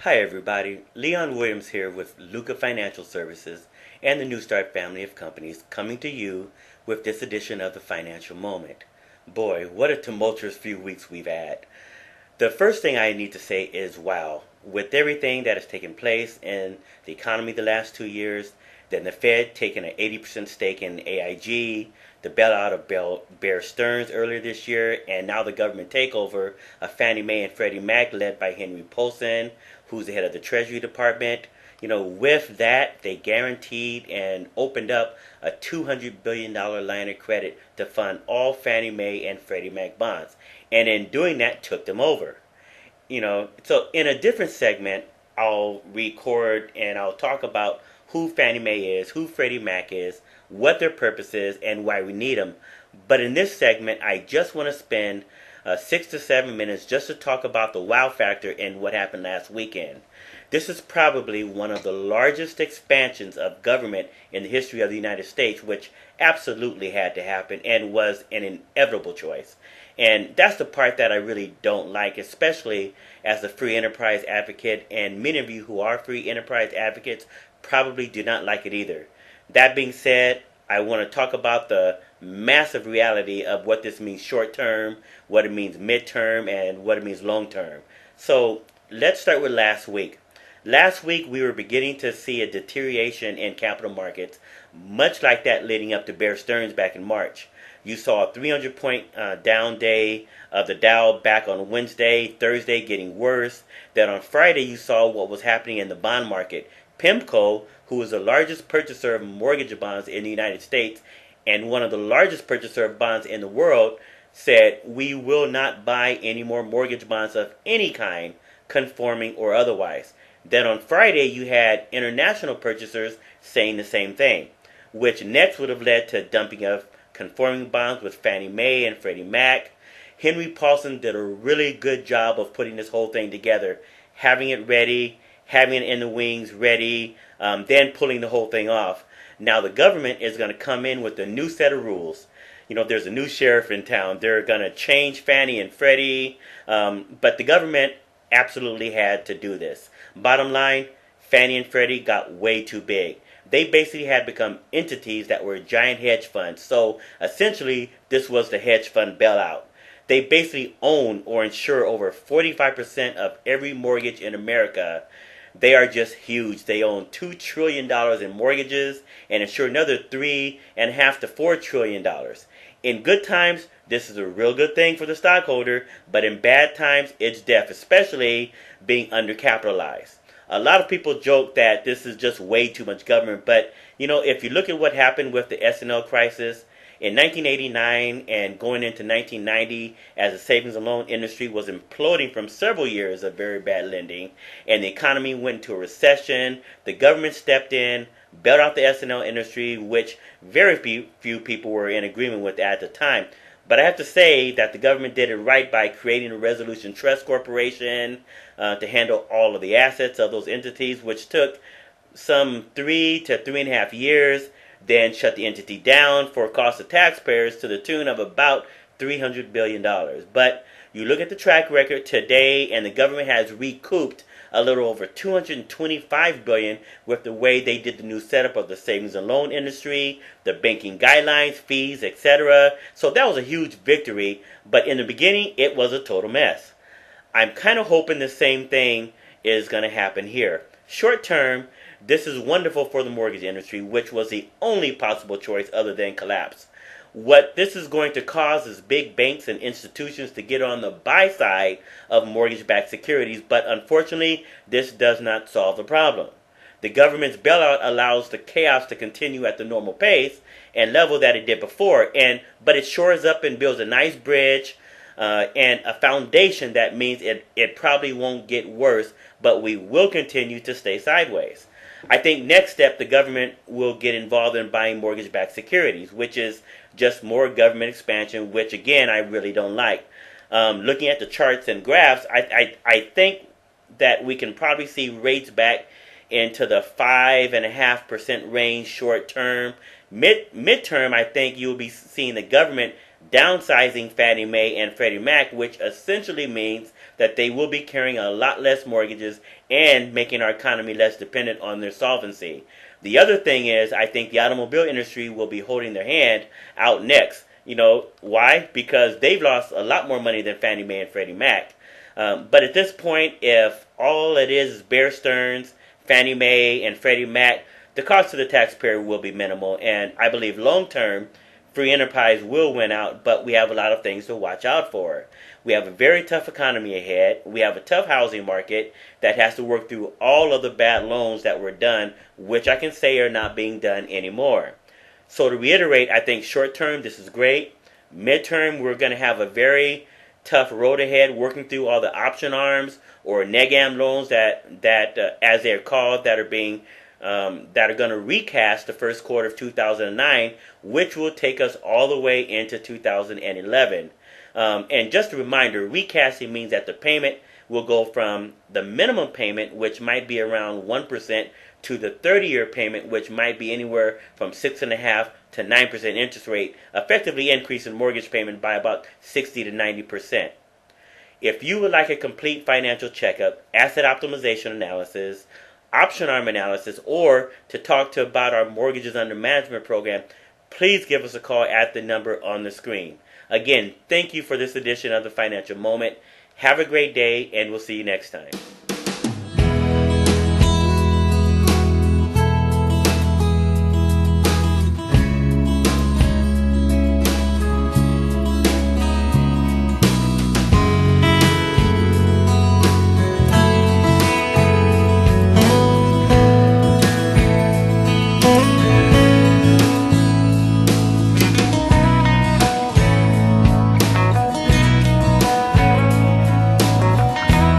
Hi everybody, Leon Williams here with Luca Financial Services and the New Start family of companies coming to you with this edition of the Financial Moment. Boy, what a tumultuous few weeks we've had. The first thing I need to say is wow. With everything that has taken place in the economy the last 2 years, then the Fed taking an 80% stake in AIG, the bailout of Bear Stearns earlier this year, and now the government takeover of Fanniemae and Freddiemac led by Henry Paulson, who's the head of the Treasury Department. With that, they guaranteed and opened up a $200 billion line of credit to fund all Fannie Mae and Freddie Mac bonds. And in doing that, took them over. So in a different segment, I'll record and I'll talk about who Fannie Mae is, who Freddie Mac is, what their purpose is, and why we need them. But in this segment, I just want to spend 6 to 7 minutes just to talk about the wow factor in what happened last weekend. This is probably one of the largest expansions of government in the history of the United States, which absolutely had to happen and was an inevitable choice. And that's the part that I really don't like, especially as a free enterprise advocate, and many of you who are free enterprise advocates probably do not like it either. That being said, I want to talk about the massive reality of what this means short term, what it means midterm, and what it means long term. So let's start with last week. Last week we were beginning to see a deterioration in capital markets, much like that leading up to Bear Stearns back in March. You saw a 300-point down day of the Dow back on Wednesday, Thursday getting worse. Then on Friday you saw what was happening in the bond market. PIMCO, who is the largest purchaser of mortgage bonds in the United States and one of the largest purchaser of bonds in the world, said we will not buy any more mortgage bonds of any kind, conforming or otherwise. Then on Friday you had international purchasers saying the same thing, which next would have led to dumping of conforming bonds with Fannie Mae and Freddie Mac. Henry Paulson did a really good job of putting this whole thing together, having it ready, having it in the wings ready, then pulling the whole thing off. Now the government is going to come in with a new set of rules. There's a new sheriff in town. They're going to change Fannie and Freddie, but the government absolutely had to do this. Bottom line, Fannie and Freddie got way too big. They basically had become entities that were giant hedge funds. So essentially, this was the hedge fund bailout. They basically own or insure over 45% of every mortgage in America. They are just huge. They own $2 trillion in mortgages and insure another $3.5 to $4 trillion. In good times, this is a real good thing for the stockholder, but in bad times, it's death, especially being undercapitalized. A lot of people joke that this is just way too much government, but if you look at what happened with the S&L crisis in 1989 and going into 1990, as the savings and loan industry was imploding from several years of very bad lending, and the economy went into a recession, the government stepped in, bailed out the S&L industry, which very few people were in agreement with at the time. But I have to say that the government did it right by creating a Resolution Trust Corporation to handle all of the assets of those entities, which took some 3 to 3.5 years, then shut the entity down for a cost of taxpayers to the tune of about $300 billion. But you look at the track record today, and the government has recouped a little over $225 billion with the way they did the new setup of the savings and loan industry, the banking guidelines, fees, etc. So that was a huge victory, but in the beginning, it was a total mess. I'm kind of hoping the same thing is going to happen here. Short term, this is wonderful for the mortgage industry, which was the only possible choice other than collapse. What this is going to cause is big banks and institutions to get on the buy side of mortgage-backed securities, but unfortunately, this does not solve the problem. The government's bailout allows the chaos to continue at the normal pace and level that it did before, but it shores up and builds a nice bridge and a foundation that means it probably won't get worse, but we will continue to stay sideways. I think next step, the government will get involved in buying mortgage-backed securities, which is just more government expansion, which again, I really don't like. Looking at the charts and graphs, I think that we can probably see rates back into the 5.5% range short term. Midterm, I think you'll be seeing the government downsizing Fannie Mae and Freddie Mac, which essentially means that they will be carrying a lot less mortgages and making our economy less dependent on their solvency. The other thing is, I think the automobile industry will be holding their hand out next. You know, why? Because they've lost a lot more money than Fannie Mae and Freddie Mac. But at this point, if all it is Bear Stearns, Fannie Mae, and Freddie Mac, the cost to the taxpayer will be minimal. And I believe long term, free enterprise will win out, but we have a lot of things to watch out for. We have a very tough economy ahead. We have a tough housing market that has to work through all of the bad loans that were done, which I can say are not being done anymore. So to reiterate, I think short term, this is great. Midterm, we're going to have a very tough road ahead, working through all the option arms or negam loans that as they're called, that are being that are going to recast the first quarter of 2009, which will take us all the way into 2011. And just a reminder, recasting means that the payment will go from the minimum payment, which might be around 1%, to the 30-year payment, which might be anywhere from 6.5% to 9% interest rate, effectively increasing mortgage payment by about 60 to 90%. If you would like a complete financial checkup, asset optimization analysis, option arm analysis, or to talk to about our mortgages under management program, please give us a call at the number on the screen. Again, thank you for this edition of the Financial Moment. Have a great day, and we'll see you next time.